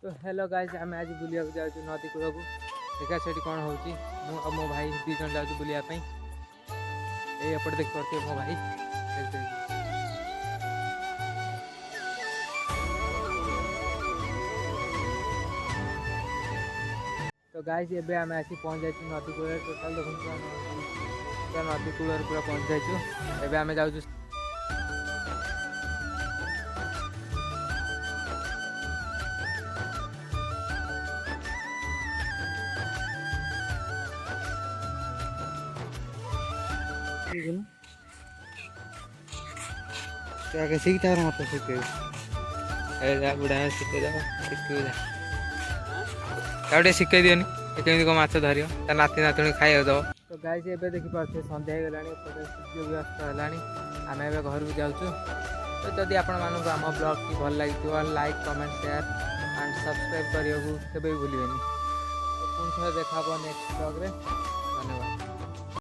तो hello guys आम आज बुलिया जाऊँ नदी कूल को देखा से कौन हो मो भाई दी जन जाऊँ बुलायापी एपटे देख पारे मो भाई तो गाइस एबे आम आसी पहुँच जाइए नदी कूल टोटाल देखो नदी कूल पूरा पहुँच जाइए एबे आम जाऊँ क्या सीखता है मत सीखे बुढ़ा शिखे शिखे दियोनी कमी कौन माछ धर नाती नातुणी खाई दब तो गाइस एबे देखी पार्थे संध्या होगा सूर्य भी अस्त है आम ए घर को जाऊँ तो जदि आपण मानक आम ब्लॉग की भल लगी like comment share and subscribe करने को केवे भी भूलें तो पुणी थे देखा नेक्स्ट ब्लॉग रे धन्यवाद।